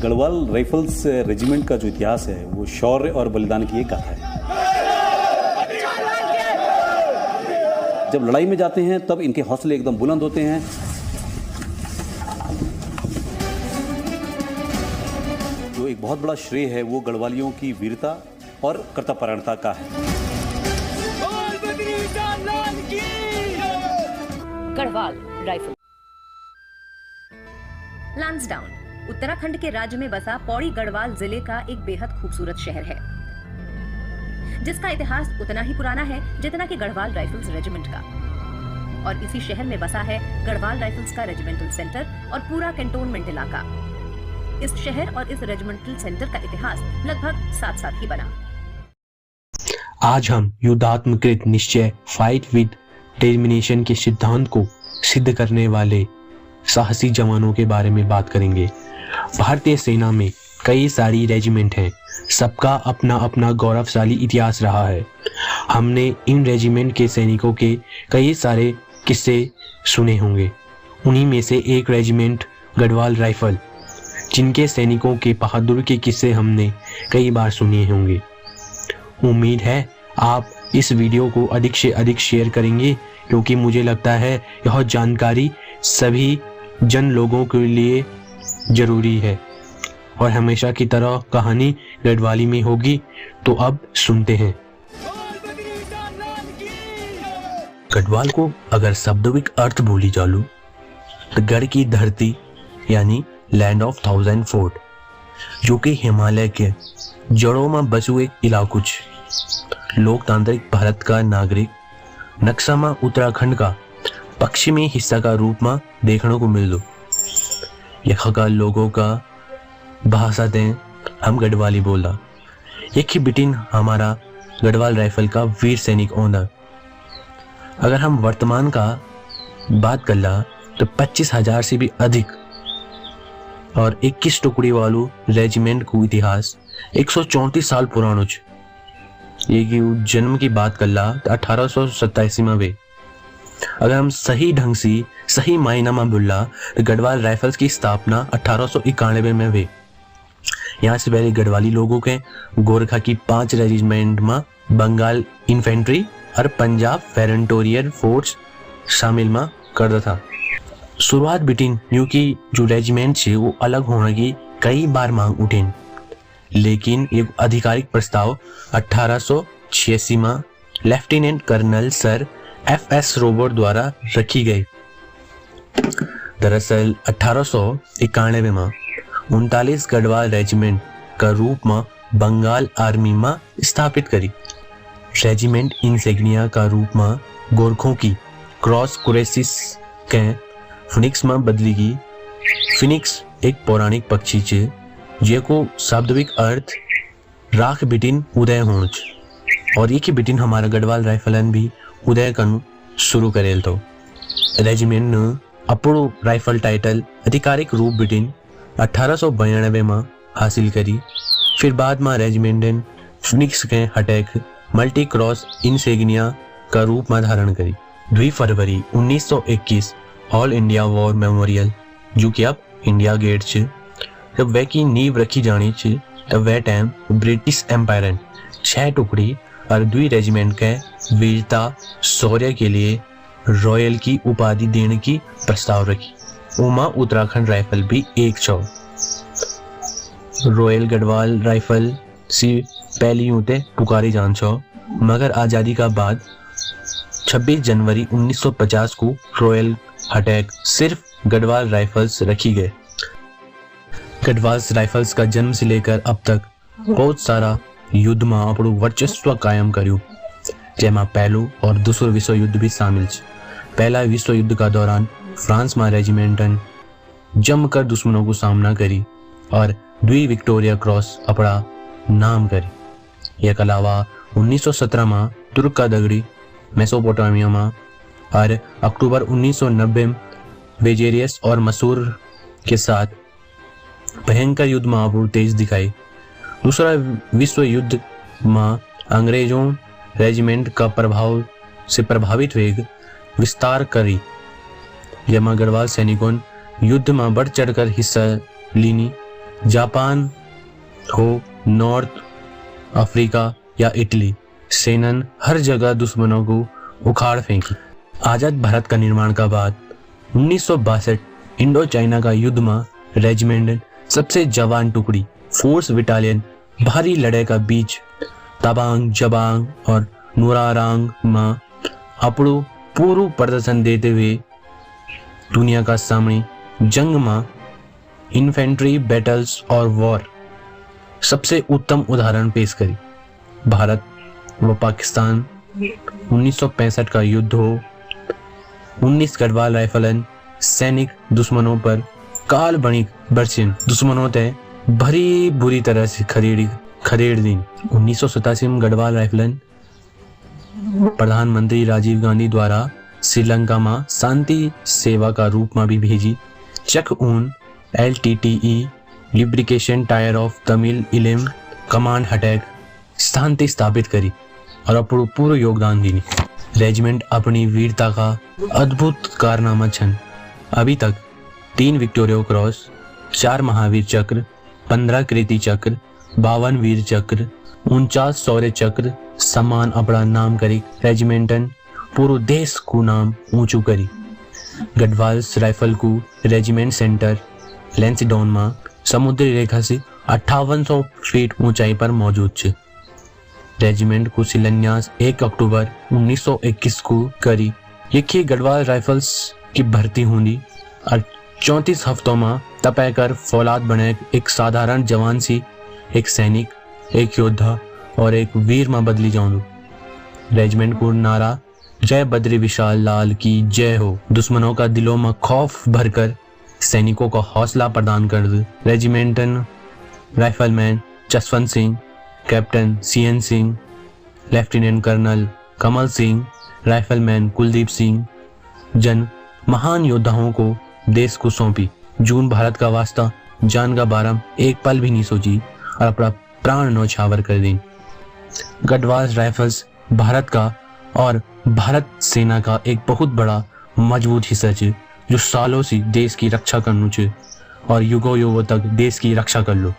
Garhwal rifles regiment का जो इतिहास है वो शौर्य और बलिदान की एक गाथा है। जब लड़ाई में जाते हैं तब इनके हौसले एकदम बुलंद होते हैं। जो एक बहुत बड़ा श्रेय है वो गढ़वालियों की वीरता और कर्तव्यपरायणता का है। गढ़वाल राइफल। लांसडाउन उत्तराखंड के राज्य में बसा पौड़ी गढ़वाल जिले का एक बेहद खूबसूरत शहर है, जिसका इतिहास उतना ही पुराना है जितना कि गढ़वाल राइफल्स रेजिमेंट का। और इसी शहर में बसा है गढ़वाल राइफल्स का रेजिमेंटल सेंटर और पूरा कैंटोनमेंट इलाका। इस शहर और इस रेजिमेंटल सेंटर का इतिहास लगभग साथ ही बना। आज हम युद्धात्मक निश्चय फाइट विद डिटरमिनेशन के सिद्धांत को सिद्ध करने वाले साहसी जवानों के बारे में बात करेंगे। भारतीय सेना में कई सारी रेजिमेंट हैं, सबका अपना अपना गौरवशाली इतिहास रहा है। हमने इन रेजिमेंट के सैनिकों के कई सारे किस्से सुने होंगे। उन्हीं में से एक रेजिमेंट गढ़वाल राइफल, जिनके सैनिकों के बहादुर के किस्से हमने कई बार सुने होंगे। उम्मीद है आप इस वीडियो को अधिक से अधिक शेयर करेंगे, क्योंकि मुझे लगता है यह जानकारी सभी जन लोगों के लिए जरूरी है। और हमेशा की तरह कहानी गढ़वाली में होगी, तो अब सुनते हैं। गढ़वाल को अगर शब्दविक अर्थ बोली जालू तो गढ़ की धरती यानी लैंड ऑफ 1000 फोर्ट, जो कि हिमालय के जड़ों में बसु एक इलाको छे। लोकतांत्रिक भारत का नागरिक नक्शा में उत्तराखंड का पश्चिमी हिस्सा का रूप में देखने को मिल दो। यहाँ का लोगों का भाषा दें हम गढ़वाली बोला। एक ही बिटिन हमारा गढ़वाल राइफल का वीर सैनिक ओनर। अगर हम वर्तमान का बात कर ला तो 25,000 से भी अधिक और 21 टुकड़ी वालों रेजिमेंट को इतिहास 134 साल पुरानो छे। ये की जन्म की बात कर ला तो 1887 में वे। अगर हम सही ढंग से सही मायना में बोला तो गढ़वाल राइफल्स की स्थापना 1891 में हुई। यहाँ से पहले गढ़वाली लोगों के गोरखा की 5 रेजिमेंट में बंगाल इन्फेंट्री और पंजाब फेरेंटोरियर फोर्स शामिल में करता था। शुरुआत बिटिन न्यू की जो रेजिमेंट छे वो अलग होने की कई बार मांग उठी, लेकिन एक आधिकारिक प्रस्ताव 1886 में लेफ्टिनेंट कर्नल सर FS रोबोट द्वारा रखी गई। दरअसल 1891 में 39 गढ़वाल रेजिमेंट का रूप में बंगाल आर्मी में स्थापित करी। रेजिमेंट इंसेग्निया का रूप में गोरखों की क्रॉस कुरेसिस के फिनिक्स में बदली गई। फिनिक्स एक पौराणिक पक्षी छे, जेको शाब्दिक अर्थ राख बिटिन उदय होण छे। और एक ही बिटिन हमारा गढ़वाल राइफलन भी उदय करनु शुरू करेल तो। रेजिमेंट ने अपनो राइफल टाइटल आधिकारिक रूप बिटिन 1892 में हासिल करी। फिर बाद में रेजिमेंट ने फिनिक्स के अटैक मल्टी क्रॉस इंसेग्निया का रूप में धारण करी। 2 फरवरी 1921 ऑल इंडिया वॉर मेमोरियल, जो कि अब इंडिया गेट छे, जब वह की नींव रखी जानी छे तब वह टाइम ब्रिटिश एम्पायर 6 टुकड़ी और 2 रेजिमेंट के वीरता शौर्य के लिए रॉयल की उपाधि देने की प्रस्ताव रखी। उमा उत्तराखंड राइफल भी एक छो। रॉयल गढ़वाल राइफल सी पहली यूते पुकारी जान छो, मगर आजादी का बाद 26 जनवरी 1950 को रॉयल अटैक सिर्फ गढ़वाल राइफल्स रखी गए। गढ़वाल राइफल्स का जन्म से लेकर अब तक बहुत सारा युद्ध में अपनो वर्चस्व कायम कर्યું, जेमा पहलू और दूसरो विश्व युद्ध भी शामिल है। पहला विश्व युद्ध का दौरान फ्रांस में रेजिमेंटन जमकर दुश्मनों को सामना करी और 2 विक्टोरिया क्रॉस अपना नाम करी। एक अलावा 1917 में तुर्क का दगड़ी मेसोपोटामिया में और अक्टूबर 1990 में वेजेरियस और मसूर के साथ भयंकर युद्ध में अपनी तेज दिखाई। दूसरा विश्व युद्ध में अंग्रेजों रेजिमेंट का प्रभाव से प्रभावित वेग विस्तार करी, जेमा गढ़वाल सैनिकों युद्ध में बढ़ चढ़कर हिस्सा लीनी जापान हो, नॉर्थ अफ्रीका या इटली, सेनन हर जगह दुश्मनों को उखाड़ फेंकी। आजाद भारत का निर्माण का बाद 1962 इंडो चाइना का युद्ध में रेजिमेंट सबसे जवान टुकड़ी फोर्स बटालियन भारी लड़ाई का बीच तबांग, जबांग और नुरारांग में अपनो पूरा प्रदर्शन देते हुए दुनिया का सामने जंग में इन्फेंट्री बैटल्स और वॉर सबसे उत्तम उदाहरण पेश करी। भारत व पाकिस्तान 1965 का युद्ध हो, 19 गढ़वाल राइफलन सैनिक दुश्मनों पर काल बणी बरसिन दुश्मनों तय भरी बुरी तरह से खदेड़ दी। 1987 में गढ़वाल राइफलन प्रधानमंत्री राजीव गांधी द्वारा श्रीलंका में शांति सेवा का रूप में भी भेजी। चक ऊन LTTE liberation tigers of Tamil Eelam command attack शांति स्थापित करी और अपनो पूरा योगदान दी। रेजिमेंट अपनी वीरता का अद्भुत कारनामा छन। अभी तक 3 विक्टोरिया क्रॉस, 4 महावीर चक्र, 15 कृति चक्र, 52 वीर चक्र, 49 शौर्य चक्र सम्मान अपना नाम करी। रेजिमेंटन पूरे देश को नाम ऊंचू करी। गढ़वाल राइफल को रेजिमेंट सेंटर लैंसडाउन में समुद्री रेखा से 5800 फीट ऊंचाई पर मौजूद है। रेजिमेंट को शिलान्यास 1 अक्टूबर 1921 को करी। ये गढ़वाल राइफल्स की भर्ती होनी और 34 हफ्तों में तपाय कर फौलाद बने एक साधारण जवान सी एक सैनिक, एक योद्धा और एक वीर में बदली जाऊं। रेजिमेंट को नारा जय बद्री विशाल लाल की जय हो दुश्मनों का दिलों में खौफ भरकर सैनिकों को हौसला प्रदान कर दे। रेजिमेंटन rifleman Jaswant Singh, captain CN Singh, lieutenant colonel Kamal Singh, rifleman Kuldeep Singh जन महान योद्धाओं को देश को सौंपी। जून भारत का वास्ता जान का बारम एक पल भी नहीं सोची और अपना प्राण न्यौछावर कर दी। गढ़वाल राइफल्स भारत का और भारत सेना का एक बहुत बड़ा मजबूत हिस्सा है जो सालों से देश की रक्षा करनु है और युगों युगों तक देश की रक्षा कर लो।